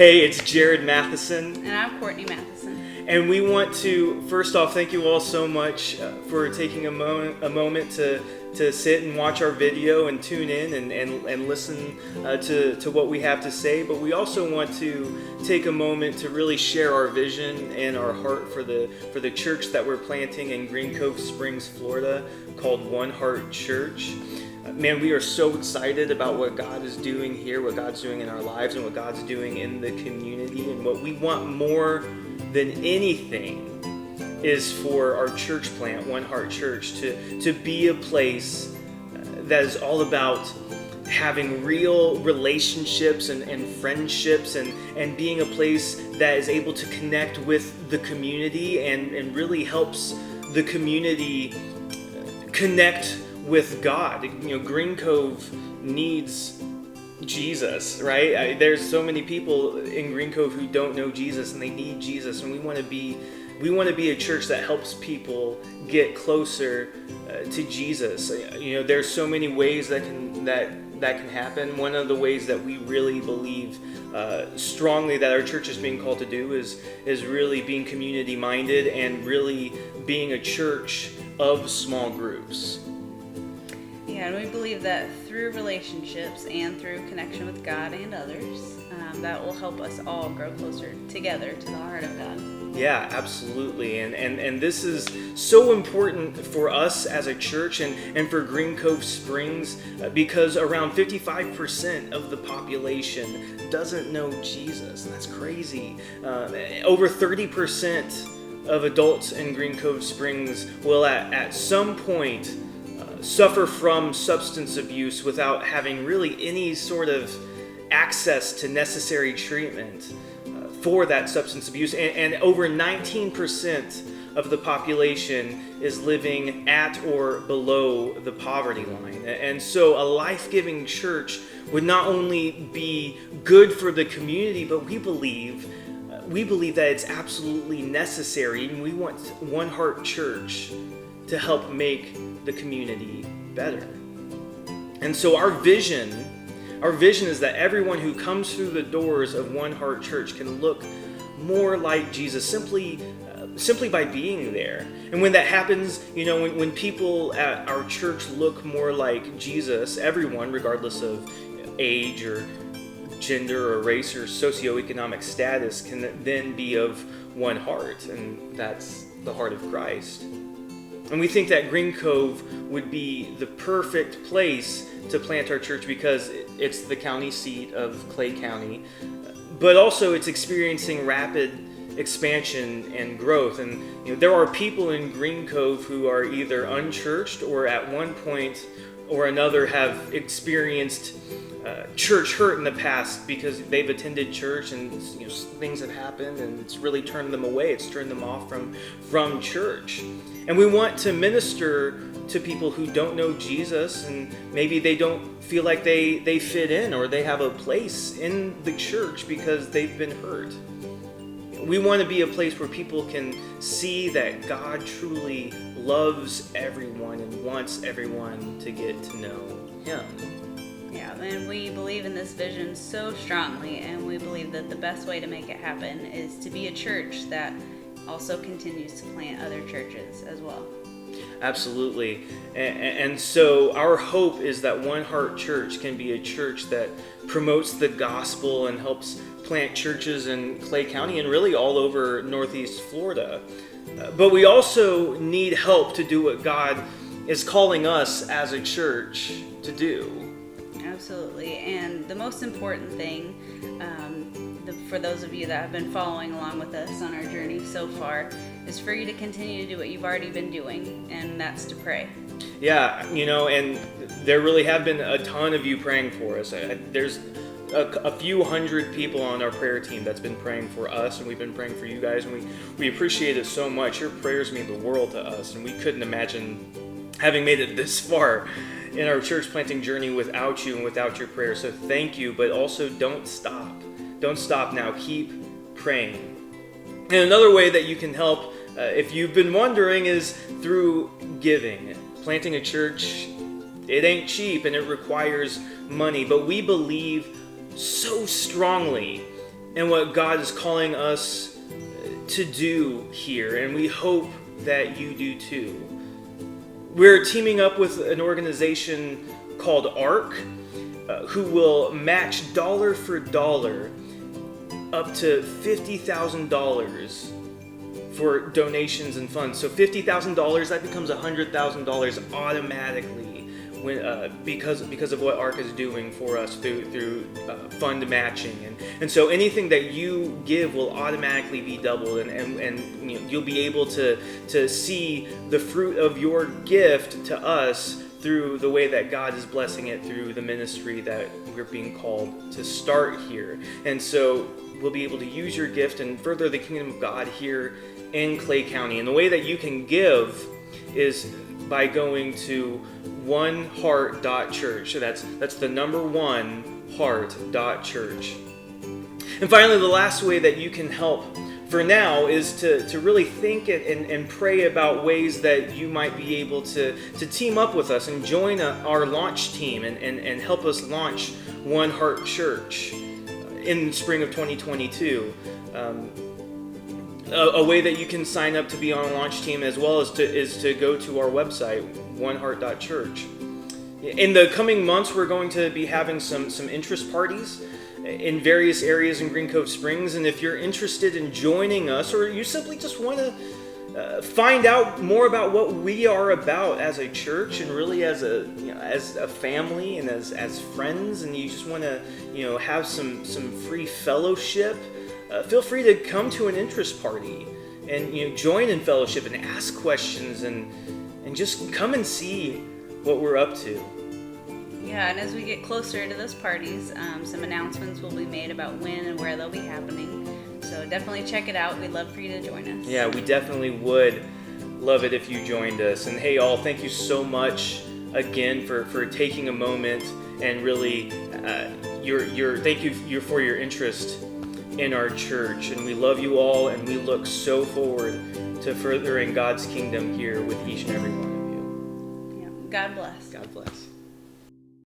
Hey, it's Jared Mathison. And I'm Courtney Mathison. And we want to, first off, thank you all so much for taking a moment to sit and watch our video and tune in and listen to what we have to say. But we also want to take a moment to really share our vision and our heart for the church that we're planting in Green Cove Springs, Florida, called One Heart Church. Man, we are so excited about what God is doing here, what God's doing in our lives, and what God's doing in the community. And what we want more than anything is for our church plant, One Heart Church, to be a place that is all about having real relationships and friendships and being a place that is able to connect with the community and really helps the community connect with God. You know, Green Cove needs Jesus, right? There's so many people in Green Cove who don't know Jesus, and they need Jesus, and we want to be a church that helps people get closer to Jesus. You know, there's so many ways that can happen. One of the ways that we really believe strongly that our church is being called to do is really being community minded and really being a church of small groups. Yeah, and we believe that through relationships and through connection with God and others, that will help us all grow closer together to the heart of God. Yeah, absolutely. And this is so important for us as a church and for Green Cove Springs because around 55% of the population doesn't know Jesus. That's crazy. Over 30% of adults in Green Cove Springs will at some point suffer from substance abuse without having really any sort of access to necessary treatment for that substance abuse. And over 19% of the population is living at or below the poverty line. And so a life-giving church would not only be good for the community, but we believe that it's absolutely necessary, and we want One Heart Church to help make the community better. And so our vision is that everyone who comes through the doors of One Heart Church can look more like Jesus simply by being there. And when that happens, you know, when people at our church look more like Jesus, everyone, regardless of age or gender or race or socioeconomic status, can then be of one heart, and that's the heart of Christ. And we think that Green Cove would be the perfect place to plant our church because it's the county seat of Clay County, but also it's experiencing rapid expansion and growth. And you know, there are people in Green Cove who are either unchurched or at one point or another have experienced church hurt in the past because they've attended church and you know, things have happened and it's really turned them away. It's turned them off from church. And we want to minister to people who don't know Jesus and maybe they don't feel like they fit in or they have a place in the church because they've been hurt. We want to be a place where people can see that God truly loves everyone and wants everyone to get to know Him. Yeah, and we believe in this vision so strongly, and we believe that the best way to make it happen is to be a church that also continues to plant other churches as well. Absolutely. And so our hope is that One Heart Church can be a church that promotes the gospel and helps plant churches in Clay County and really all over Northeast Florida. But we also need help to do what God is calling us as a church to do. Absolutely. And the most important thing, for those of you that have been following along with us on our journey so far, is for you to continue to do what you've already been doing, and that's to pray. Yeah, you know, and there really have been a ton of you praying for us. There's a few hundred people on our prayer team that's been praying for us, and we've been praying for you guys, and we appreciate it so much. Your prayers mean the world to us, and we couldn't imagine having made it this far in our church planting journey without you and without your prayers. So thank you, but also don't stop. Don't stop now. Keep praying. And another way that you can help, if you've been wondering, is through giving. Planting a church, it ain't cheap and it requires money, but we believe so strongly and what God is calling us to do here, and we hope that you do too. We're teaming up with an organization called ARC, who will match dollar for dollar up to $50,000 for donations and funds. So $50,000, that becomes $100,000 automatically because of what ARC is doing for us through fund matching. And so anything that you give will automatically be doubled, and you'll be able to see the fruit of your gift to us through the way that God is blessing it through the ministry that we're being called to start here. And so we'll be able to use your gift and further the kingdom of God here in Clay County. And the way that you can give is by going to oneheart.church. So that's the number 1 heart.church. And finally, the last way that you can help for now is to really think and pray about ways that you might be able to team up with us and join our launch team and help us launch One Heart Church in spring of 2022. A way that you can sign up to be on a launch team as well is to go to our website, oneheart.church. In the coming months, we're going to be having some interest parties in various areas in Green Cove Springs, and if you're interested in joining us, or you simply just want to find out more about what we are about as a church and really as a family and as friends, and you just want to have some free fellowship, feel free to come to an interest party and join in fellowship and ask questions and just come and see what we're up to. Yeah, and as we get closer to those parties, some announcements will be made about when and where they'll be happening. So definitely check it out. We'd love for you to join us. Yeah, we definitely would love it if you joined us. And hey, all, thank you so much again for taking a moment and really thank you for your interest in our church. And we love you all, and we look so forward to furthering God's kingdom here with each and every one of you. Yeah, God bless. God bless.